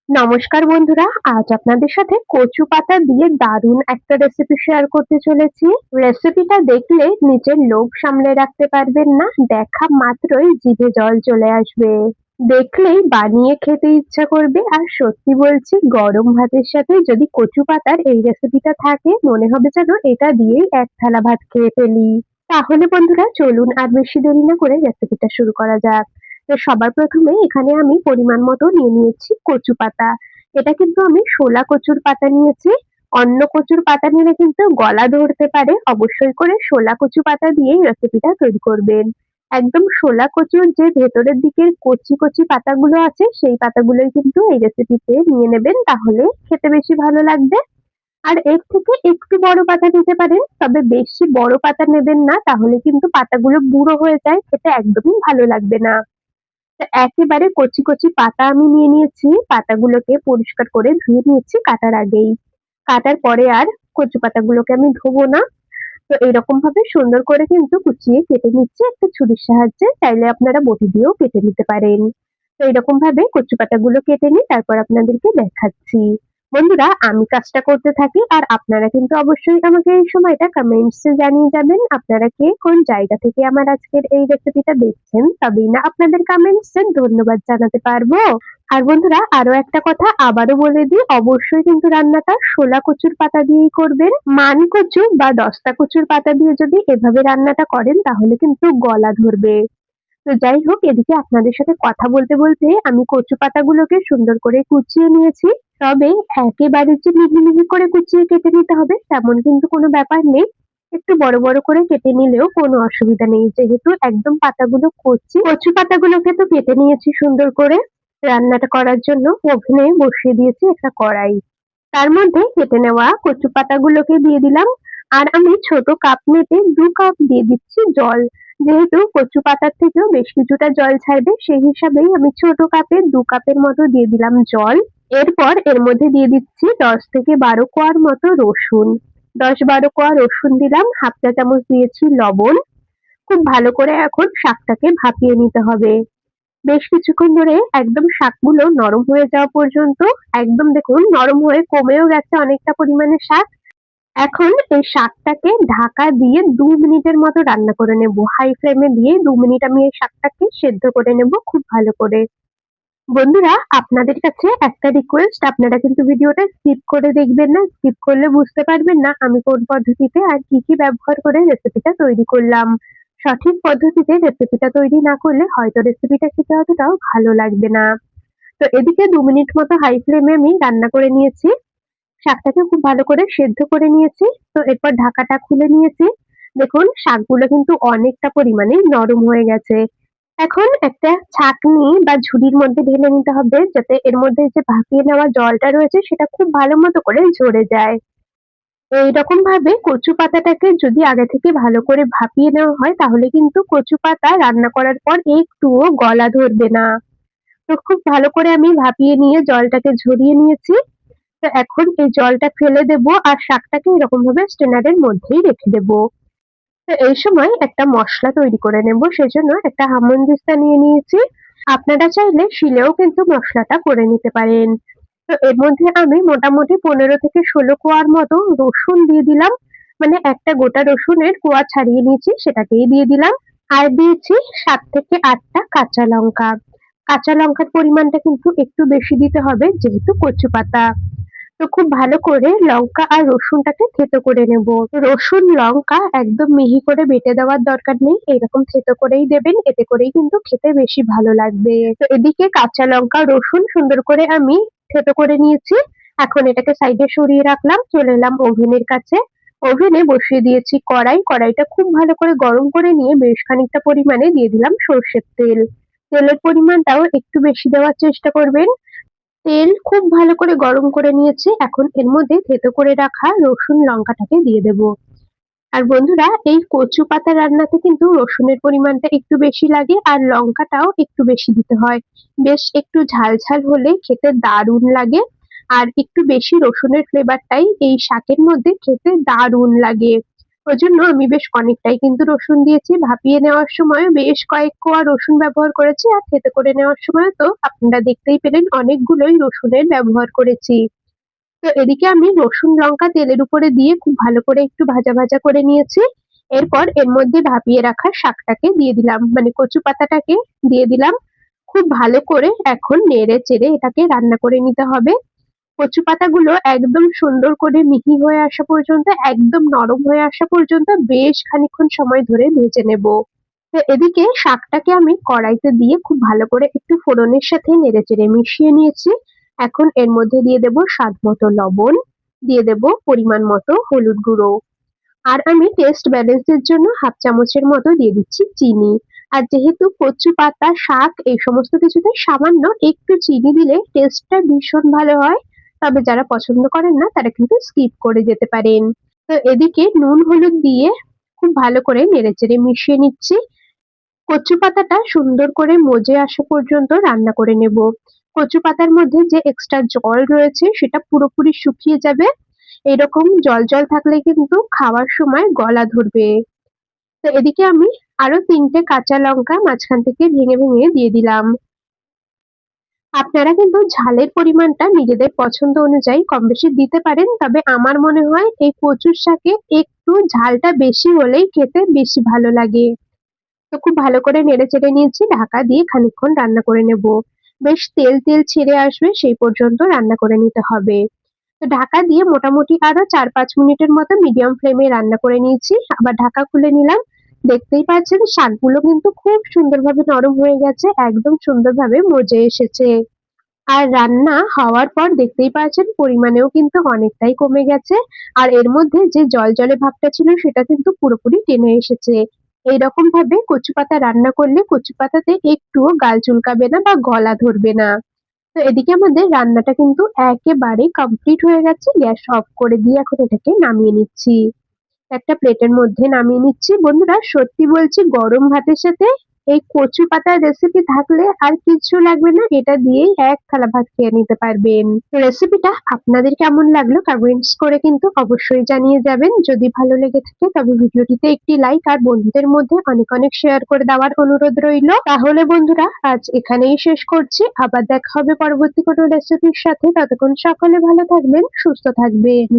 নমস্কার বন্ধুরা, আজ আপনাদের সাথে কচু পাতা দিয়ে দারুণ একটা রেসিপি শেয়ার করতে চলেছি। রেসিপিটা দেখলে নিজের লোভ সামলে রাখতে পারবেন না, দেখা মাত্রই জিভে জল চলে আসবে। দেখলেই বানিয়ে খেতে ইচ্ছা করবে। আর সত্যি বলছি, গরম ভাতের সাথে যদি কচু পাতার এই রেসিপিটা থাকে মনে হবে যেন এটা দিয়েই এক থালা ভাত খেয়ে ফেলি। তাহলে বন্ধুরা চলুন আর বেশি দেরি না করে রেসিপিটা শুরু করা যাক। তো সবার প্রথমে এখানে আমি পরিমাণ মতো নিয়ে নিয়েছি কচু পাতা। এটা কিন্তু আমি শোলা কচুর পাতা নিয়েছি। অন্য কচুর পাতা নিলে কিন্তু গলা ধরতে পারে, অবশ্যই করে শোলা কচু পাতা দিয়েই রেসিপিটা তৈরি করবেন। একদম শোলা কচুর যে ভেতরের দিকের কচি কচি পাতাগুলো আছে সেই পাতাগুলোই কিন্তু এই রেসিপিতে নিয়ে নেবেন, তাহলে খেতে বেশি ভালো লাগবে। আর এর থেকে একটু বড় পাতা নিতে পারেন, তবে বেশি বড় পাতা নেবেন না, তাহলে কিন্তু পাতাগুলো বুড়ো হয়ে যায়, খেতে একদমই ভালো লাগবে না। তো একেবারে কচি কচি পাতা আমি নিয়ে নিয়েছি। পাতাগুলোকে পরিষ্কার করে ধুয়ে নিয়েছি কাটার আগেই। কাটার পরে আর কচু পাতাগুলোকে আমি ধোবো না। তো এরকম ভাবে সুন্দর করে কিন্তু কুচিয়ে কেটে নিচ্ছি একটা ছুরির সাহায্যে, চাইলে আপনারা বটি দিয়েও কেটে নিতে পারেন। তো এরকম ভাবে কচু পাতাগুলো কেটে নিই, তারপর আপনাদেরকে দেখাচ্ছি। বন্ধুরা, আমি কাজটা করতে থাকি আর আপনারা কিন্তু অবশ্যই আমাকে এই সময়টা কমেন্টসে জানিয়ে যাবেন আপনারা কে কোন জায়গা থেকে আমার আজকের এই রেসিপিটা দেখছেন, তবেই না আপনাদের কমেন্টসে ধন্যবাদ জানাতে পারবো। আর বন্ধুরা, আরো একটা কথা আবারও বলে দিই, অবশ্যই কিন্তু রান্নাটা শোলা কচুর পাতা দিয়েই করবেন। মান কচু বা দস্তা কচুর পাতা দিয়ে যদি এভাবে রান্নাটা করেন তাহলে কিন্তু গলা ধরবে। তো যাই হোক, এদিকে আপনাদের সাথে কথা বলতে বলতে আমি কচু পাতাগুলোকে সুন্দর করে কুচিয়ে নিয়েছি। তবে একেবারে যে মিহি মিহি করে কুচিয়ে কেটে নিতে হবে তেমন কিন্তু কোনো ব্যাপার নেই। একটু বড় বড় করে কেটে নিলেও কোনো অসুবিধা নেই, যেহেতু একদম পাতাগুলো কচি। কচু পাতাগুলোকে তো কেটে নিয়েছি সুন্দর করে। রান্নাটা করার জন্য ওভেনে বসিয়ে দিয়েছি একটা কড়াই। তার মধ্যে কেটে নেওয়া কচু পাতাগুলোকে দিয়ে দিলাম। আর আমি ছোট কাপ মেপে ২ কাপ দিয়ে দিচ্ছি জল। যেহেতু কচু পাতার থেকেও বেশ কিছুটা জল ছাড়বে, সেই হিসাবেই আমি ছোট কাপে ২ কাপের মতো দিয়ে দিলাম জল। এরপর এর মধ্যে দিয়ে দিচ্ছি ১০ থেকে ১২ কোয়ার মতো রসুন। ১০-১২ কোয়া রসুন দিলাম, হাফ চা চামচ দিয়েছি লবণ। খুব ভালো করে এখন শাকটাকে ভাপিয়ে নিতে হবে। বেশ কিছুক্ষণ ধরে একদম শাকগুলো নরম হয়ে যাওয়া পর্যন্ত, একদম দেখুন নরম হয়ে কমেও গেছে অনেকটা পরিমাণে শাক। এখন এই শাকটাকে ঢাকা দিয়ে ২ মিনিটের মতো রান্না করে নেব। হাই ফ্লেমে দিয়ে ২ মিনিট আমি এই শাকটাকে সেদ্ধ করে নেব খুব ভালো করে। বন্ধুরা, আপনাদের কাছে একটা রিকোয়েস্ট, আপনারা কিন্তু ভিডিওটা স্কিপ করে দেখবেন না। স্কিপ করলে বুঝতে পারবেন না আমি কোন পদ্ধতিতে আর কি ব্যবহার করে রেসিপিটা তৈরি করলাম। সঠিক পদ্ধতিতে রেসিপিটা তৈরি না করলে হয়তো রেসিপিটা খেতে অতটাও ভালো লাগবে না। তো এদিকে ২ মিনিট মতো হাই ফ্লেমে আমি রান্না করে নিয়েছি। শাকটাকে খুব ভালো করে সেদ্ধ করে নিয়েছি। তো এরপর ঢাকাটা খুলে নিয়েছি। দেখুন শাকগুলো কিন্তু অনেকটা পরিমাণে নরম হয়ে গেছে। এখন একটা ছাঁকনি বা ঝুড়ির মধ্যে ঢেলে নিতে হবে, যাতে এর মধ্যে যে ভাপিয়ে নেওয়া জলটা রয়েছে সেটা খুব ভালো মতো করে ঝরে যায়। এইরকম ভাবে কচু পাতাটাকে যদি আগে থেকে ভালো করে ভাপিয়ে নেওয়া হয় তাহলে কিন্তু কচু পাতা রান্না করার পর একটুও গলা ধরবে না। তো খুব ভালো করে আমি ভাপিয়ে নিয়ে জলটাকে ঝরিয়ে নিয়েছি। তো এখন এই জলটা ফেলে দেব আর শাকটাকে এরকম ভাবে স্ট্রেনারের মধ্যেই রেখে দেব। তো এই সময় একটা মসলা তৈরি করে নেব, সেজন্য একটা হামানদিস্তা নিয়ে নিয়েছি। আপনারা চাইলে শিলেও কিন্তু মশলাটা করে নিতে পারেন। তো এর মধ্যে আমি মোটামুটি ১৫ থেকে ১৬ কোয়ার মতো রসুন দিয়ে দিলাম। মানে একটা গোটা রসুনের কোয়া ছাড়িয়ে নিয়েছি সেটাকেই দিয়ে দিলাম। আর দিয়েছি ৭ থেকে ৮ টা কাঁচা লঙ্কা। কাঁচা লঙ্কার পরিমাণটা কিন্তু একটু বেশি দিতে হবে যেহেতু কচু পাতা। তো খুব ভালো করে লঙ্কা আর রসুনটাকে থেতো করে নেব। রসুন, লঙ্কা একদম মিহি করে বেটে দেওয়ার দরকার নেই। এরকম থেতো করেই দেবেন, এতে করেই কিন্তু খেতে বেশি ভালো লাগবে। তো এদিকে কাঁচা লঙ্কা, রসুন সুন্দর করে আমি থেতো করে নিয়েছি। এখন এটাকে সাইডে সরিয়ে রাখলাম। চলে এলাম ওভেনের কাছে। ওভেনে বসিয়ে দিয়েছি কড়াই। কড়াইটা খুব ভালো করে গরম করে নিয়ে বেশ খানিকটা পরিমাণে দিয়ে দিলাম সর্ষের তেল। তেলের পরিমাণটাও একটু বেশি দেওয়ার চেষ্টা করবেন। তেল খুব ভালো করে গরম করে নিয়েছি। এখন এর মধ্যে থেতো করে রাখা রসুন লঙ্কাটাকে দিয়ে দেব। আর বন্ধুরা, এই কচু পাতা রান্নাতে কিন্তু রসুনের পরিমাণটা একটু বেশি লাগে আর লঙ্কাটাও একটু বেশি দিতে হয়। বেশ একটু ঝাল ঝাল হলে খেতে দারুণ লাগে। আর একটু বেশি রসুনের ফ্লেভারটাই এই শাকের মধ্যে খেতে দারুণ লাগে। ওজন্য আমি বেশ অনেকটাই কিন্তু রসুন দিয়েছি। ভাপিয়ে নেওয়ার সময় বেশ কয়েক কোয়া রসুন ব্যবহার করেছি। আর থেতো করে নেওয়ার সময় তো আপনারা দেখতেই পেলেন অনেকগুলোই রসুনের ব্যবহার করেছি। তো এদিকে আমি রসুন লঙ্কা তেলের উপরে দিয়ে খুব ভালো করে একটু ভাজা, ভাজা করে নিয়েছি। এরপর এর মধ্যে ভাপিয়ে রাখা শাকটাকে দিয়ে দিলাম। মানে কচু পাতাটাকে দিয়ে দিলাম। খুব ভালো করে এখন নেড়ে চেড়ে এটাকে রান্না করে নিতে হবে। কচু পাতাগুলো একদম সুন্দর করে মিহি হয়ে আসা পর্যন্ত, একদম নরম হয়ে আসা পর্যন্ত বেশ খানিকক্ষণ সময় ধরে ভেজে নেব। তো এদিকে শাকটাকে আমি কড়াইতে দিয়ে খুব ভালো করে একটু ফোড়নের সাথে নেড়েচেড়ে মিশিয়ে নিয়েছি। এখন এর মধ্যে দিয়ে দেব স্বাদ মতো লবণ, দিয়ে দেব পরিমাণ মতো হলুদ গুঁড়ো। আর আমি টেস্ট ব্যালেন্স এর জন্য হাফ চামচের মতো দিয়ে দিচ্ছি চিনি। আর যেহেতু কচু পাতা, শাক এই সমস্ত কিছুতে সামান্য একটু চিনি দিলে টেস্টটা ভীষণ ভালো হয়। তবে যারা পছন্দ করেন না তারা কিন্তু স্কিপ করে যেতে পারেন। তো এদিকে নুন হলুদ দিয়ে খুব ভালো করে নেড়েচেড়ে মিশিয়ে নিচ্ছি। কচু পাতাটা সুন্দর করে মজে আসা পর্যন্ত রান্না করে নেব। কচু পাতার মধ্যে যে এক্সট্রা জল রয়েছে সেটা পুরোপুরি শুকিয়ে যাবে। এরকম জল জল থাকলে কিন্তু খাওয়ার সময় গলা ধরবে। তো এদিকে আমি আরো ৩ টে কাঁচা লঙ্কা মাঝখান থেকে ভেঙে ভেঙে দিয়ে দিলাম। আপনারা কিন্তু ঝালের পরিমাণটা নিজেদের পছন্দ অনুযায়ী কম বেশি দিতে পারেন। তবে আমার মনে হয় এই কচুর শাকে একটু ঝালটা বেশি হলেই খেতে বেশি ভালো লাগে। তো খুব ভালো করে নেড়েচেড়ে নিয়েছি, ঢাকা দিয়ে খানিকক্ষণ রান্না করে নেব। বেশ তেল তেল ছেড়ে আসবে সেই পর্যন্ত রান্না করে নিতে হবে। তো ঢাকা দিয়ে মোটামুটি আরো ৪-৫ মিনিটের মতো মিডিয়াম ফ্লেমে রান্না করে নিয়েছি। আবার ঢাকা খুলে নিলাম। দেখতেই পাচ্ছেন শাকগুলো কিন্তু খুব সুন্দরভাবে নরম হয়ে গেছে, একদম সুন্দরভাবে মজে এসেছে। আর রান্না হওয়ার পর দেখতেই পাচ্ছেন পরিমাণেও কিন্তু অনেকটাই কমে গেছে। আর এর মধ্যে যে জলজলে ভাবটা ছিল সেটা কিন্তু পুরোপুরি টেনে এসেছে। এইরকম ভাবে কচু পাতা রান্না করলে কচু পাতাতে একটুও গাল চুলকাবে না বা গলা ধরবে না। তো এদিকে আমাদের রান্নাটা কিন্তু একেবারে কমপ্লিট হয়ে গেছে। গ্যাস অফ করে দিয়ে এখন এটাকে নামিয়ে নিচ্ছি। একটা প্লেটের মধ্যে নামিয়ে নিচ্ছি। বন্ধুরা সত্যি বলছি গরম ভাতের সাথে এই কচু পাতার রেসিপি থাকলে আর কিচ্ছু লাগবে না। এটা দিয়েই ১ থালা ভাত খেয়ে নিতে পারবেন। রেসিপিটা আপনাদের কেমন লাগলো কমেন্টস করে কিন্তু অবশ্যই জানিয়ে যাবেন। যদি ভালো লেগে থাকে তবে ভিডিওটিতে একটি লাইক আর বন্ধুদের মধ্যে অনেক অনেক শেয়ার করে দেওয়ার অনুরোধ রইলো। তাহলে বন্ধুরা আজ এখানেই শেষ করছি। আবার দেখা হবে পরবর্তী কোনো রেসিপির সাথে। ততক্ষণ সকলে ভালো থাকবেন, সুস্থ থাকবেন।